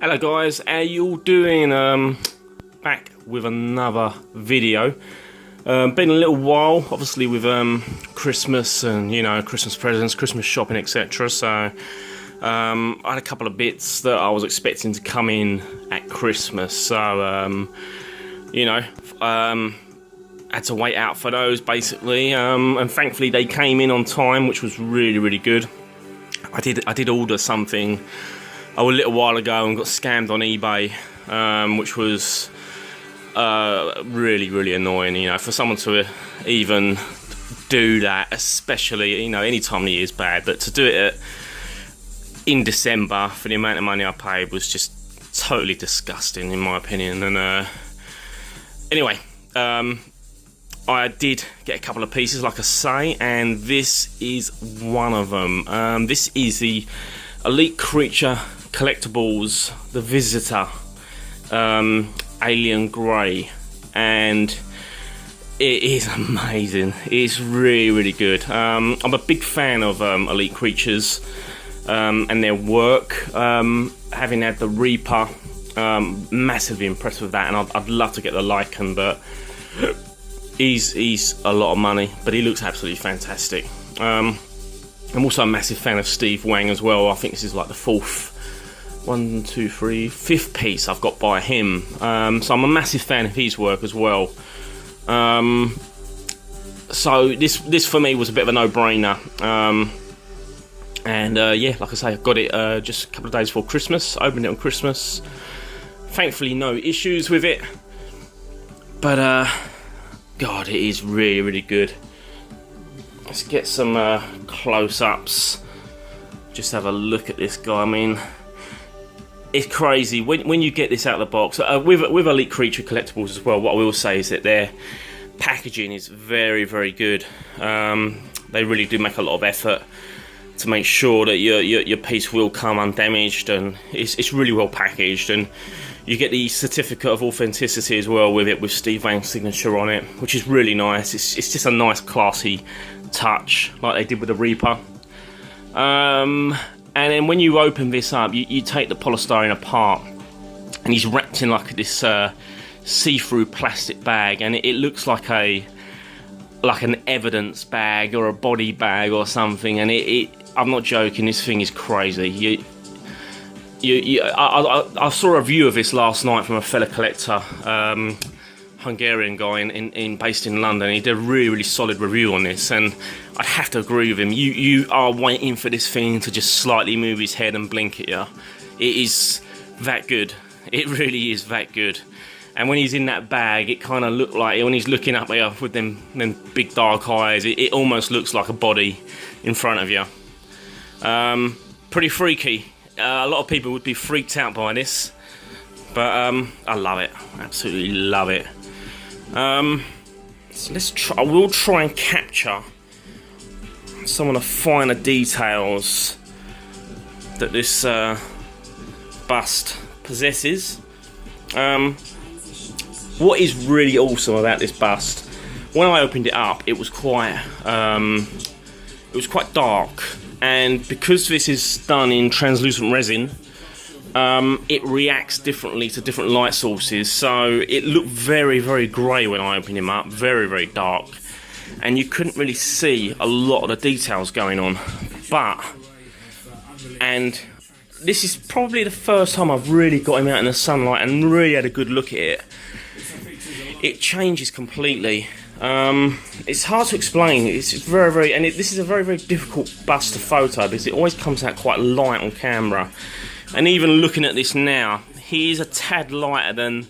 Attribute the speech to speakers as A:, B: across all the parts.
A: Hello guys, how you all doing? Back with another video. Been a little while, obviously with Christmas and Christmas presents, Christmas shopping, etc. So I had a couple of bits that I was expecting to come in at Christmas. So had to wait out for those basically, and thankfully they came in on time, which was really good. I did order something a little while ago and got scammed on eBay, which was really annoying. For someone to even do that, especially any time of the year is bad, but to do it in December for the amount of money I paid was just totally disgusting in my opinion. And anyway, I did get a couple of pieces, like I say, and this is one of them. This is the Elite Creature Collectibles, the Visitor, Alien Grey, and it is amazing. It's really good. I'm a big fan of Elite Creatures and their work. Having had the Reaper, massively impressed with that, and I'd love to get the Lycan, but he's a lot of money, but he looks absolutely fantastic. I'm also a massive fan of Steve Wang as well. I think this is like the fifth piece I've got by him. So I'm a massive fan of his work as well. So this for me was a bit of a no-brainer. Yeah, like I say, I got it just a couple of days before Christmas. Opened it on Christmas. Thankfully, no issues with it. But God, it is really good. Let's get some close-ups. Just have a look at this guy. I mean, it's crazy when you get this out of the box. With Elite Creature Collectibles as well, what I will say is that their packaging is very good. They really do make a lot of effort to make sure that your piece will come undamaged, and it's really well packaged, and you get the certificate of authenticity as well with it, with Steve Wang's signature on it, which is really nice. It's just a nice classy touch, like they did with the Reaper. And then when you open this up, you take the polystyrene apart, and he's wrapped in like this see-through plastic bag, and it looks like an evidence bag or a body bag or something. And I'm not joking, this thing is crazy. I saw a review of this last night from a fellow collector, Hungarian guy based in London. He did a really solid review on this, and I'd have to agree with him. You are waiting for this thing to just slightly move his head and blink at you. It is that good. It really is that good. And when he's in that bag, it kind of looked like, when he's looking up at you with them big dark eyes, it almost looks like a body in front of you. Pretty freaky. A lot of people would be freaked out by this, but I love it. Absolutely love it. So let's try. I will try and capture some of the finer details that this bust possesses. What is really awesome about this bust? When I opened it up, it was quite dark. And because this is done in translucent resin, it reacts differently to different light sources. So it looked very grey when I opened him up, very dark, and you couldn't really see a lot of the details going on. And this is probably the first time I've really got him out in the sunlight and really had a good look at it. It changes completely. It's hard to explain. It's very and this is a very difficult bust to photo because it always comes out quite light on camera. And even looking at this now, he is a tad lighter than,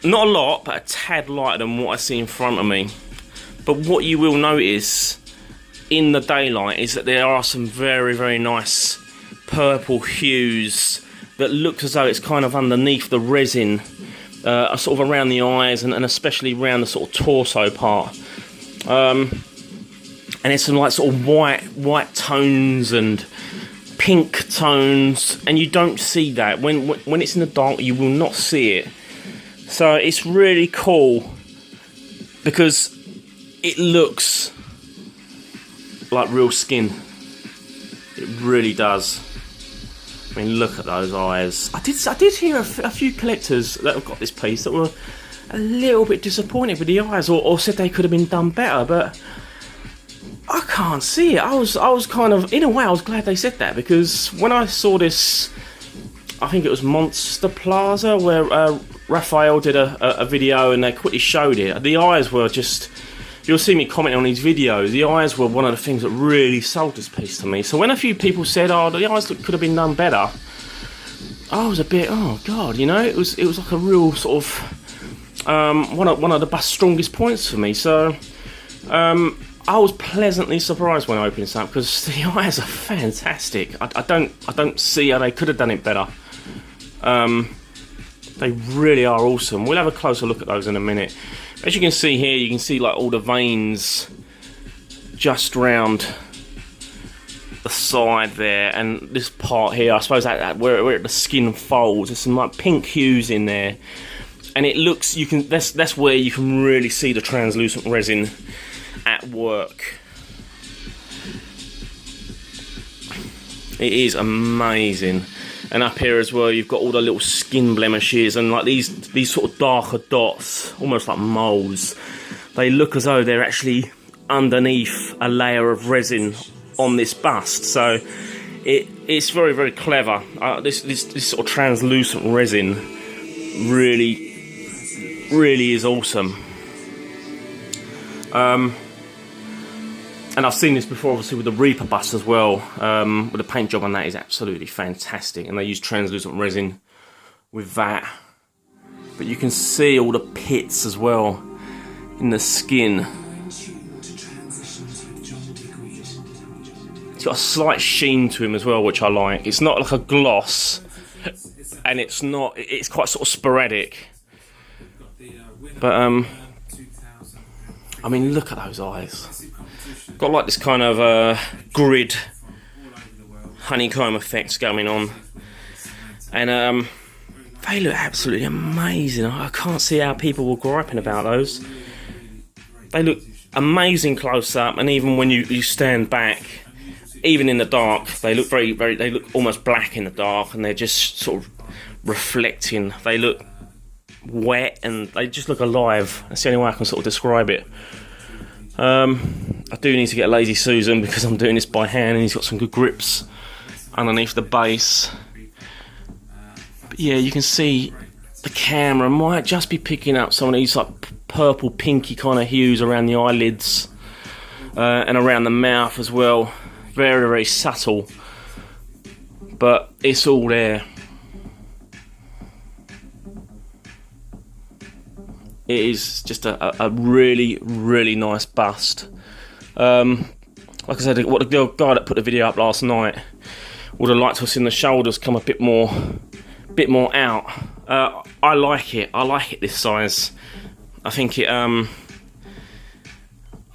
A: not a lot, but a tad lighter than what I see in front of me. But what you will notice in the daylight is that there are some very nice purple hues that look as though it's kind of underneath the resin. Sort of around the eyes and especially around the sort of torso part, and there's some like sort of white tones and pink tones, and you don't see that when it's in the dark. You will not see it. So it's really cool because it looks like real skin. It really does. I mean, look at those eyes. I did hear a few collectors that have got this piece that were a little bit disappointed with the eyes, or said they could have been done better, but I can't see it. I was kind of, in a way, I was glad they said that, because when I saw this, I think it was Monster Plaza, where Raphael did a video and they quickly showed it. The eyes were just, you'll see me commenting on these videos, the eyes were one of the things that really sold this piece to me. So when a few people said, oh, the eyes could have been done better, I was a bit, oh god, you know, it was like a real sort of one of the strongest points for me. So I was pleasantly surprised when I opened this up, because the eyes are fantastic. I don't see how they could have done it better. They really are awesome. We'll have a closer look at those in a minute. As you can see here, you can see like all the veins just round the side there, and this part here, I suppose that where the skin folds, there's some like pink hues in there, and it looks, you can, that's where you can really see the translucent resin at work. It is amazing. And up here as well, you've got all the little skin blemishes and like these sort of darker dots, almost like moles. They look as though they're actually underneath a layer of resin on this bust. So it's very, very clever. This sort of translucent resin really is awesome. And I've seen this before, obviously, with the Reaper bust as well. But the paint job on that is absolutely fantastic, and they use translucent resin with that. But you can see all the pits as well in the skin. It's got a slight sheen to him as well, which I like. It's not like a gloss, and it's quite sort of sporadic. But I mean, look at those eyes. Got like this kind of grid honeycomb effects going on, and they look absolutely amazing. I can't see how people were griping about those. They look amazing close up, and even when you stand back, even in the dark, they look they look almost black in the dark, and they're just sort of reflecting. They look wet and they just look alive. That's the only way I can sort of describe it. I do need to get a Lazy Susan, because I'm doing this by hand and he's got some good grips underneath the base. But yeah, you can see the camera might just be picking up some of these like purple pinky kind of hues around the eyelids and around the mouth as well. Very, very subtle, but it's all there. It is just a really, really nice bust. Like I said, what the guy that put the video up last night would have liked to have seen the shoulders come a bit more out. I like it. I like it this size. I think it. I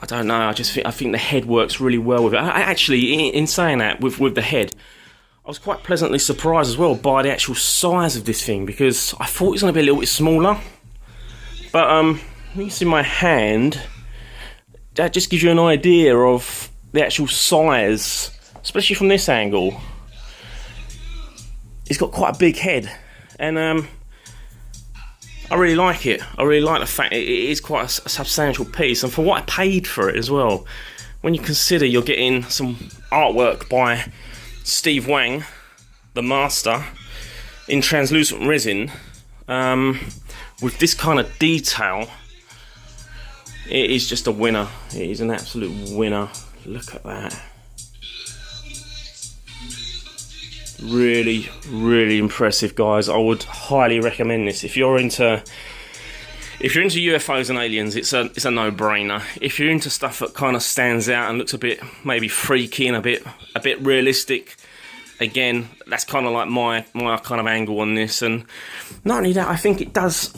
A: don't know. I think the head works really well with it. Actually, in saying that, with the head, I was quite pleasantly surprised as well by the actual size of this thing, because I thought it was going to be a little bit smaller. But you can see my hand, that just gives you an idea of the actual size, especially from this angle. It's got quite a big head, and I really like it. I really like the fact it is quite a substantial piece, and for what I paid for it as well. When you consider you're getting some artwork by Steve Wang, the master, in translucent resin, with this kind of detail, it is just a winner. It is an absolute winner. Look at that. Really, really impressive, guys. I would highly recommend this. If you're into UFOs and aliens, it's a no-brainer. If you're into stuff that kind of stands out and looks a bit maybe freaky and a bit realistic, again, that's kind of like my kind of angle on this. And not only that, I think it does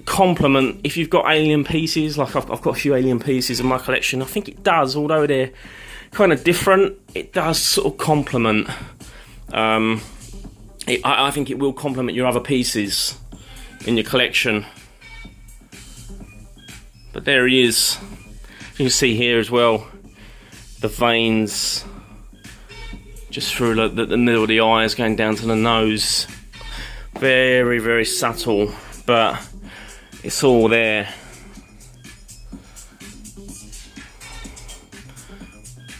A: complement, if you've got alien pieces, like I've got a few alien pieces in my collection, I think it does, although they're kind of different, it does sort of complement. I think it will complement your other pieces in your collection. But there he is. You can see here as well, the veins just through like the middle of the eyes going down to the nose. Very, very subtle, but it's all there.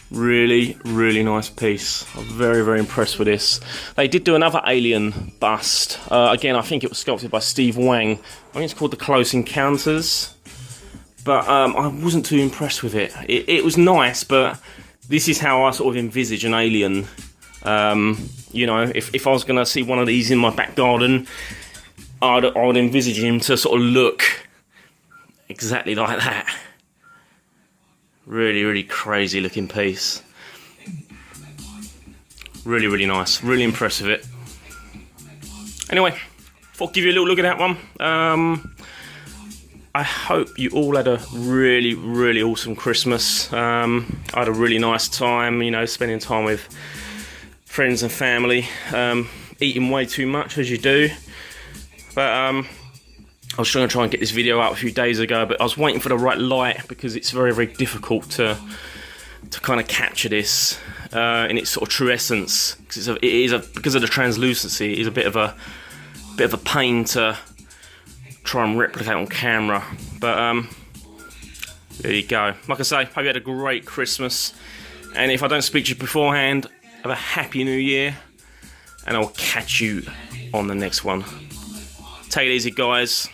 A: Really, really nice piece. I'm very, very impressed with this. They did do another alien bust. Again, I think it was sculpted by Steve Wang. I think it's called the Close Encounters. But I wasn't too impressed with it. It was nice, but this is how I sort of envisage an alien. You know, if I was going to see one of these in my back garden, I would envisage him to sort of look exactly like that. Really, really crazy looking piece. Really, really nice. Really impressed with it. Anyway, thought I'd give you a little look at that one. I hope you all had a really, really awesome Christmas. I had a really nice time, you know, spending time with friends and family. Eating way too much, as you do. But I was trying to try and get this video out a few days ago, but I was waiting for the right light because it's very, very difficult to kind of capture this in its sort of true essence. Because because of the translucency, it is a bit of a pain to try and replicate on camera. But there you go. Like I say, hope you had a great Christmas, and if I don't speak to you beforehand, have a happy New Year, and I'll catch you on the next one. Take it easy, guys.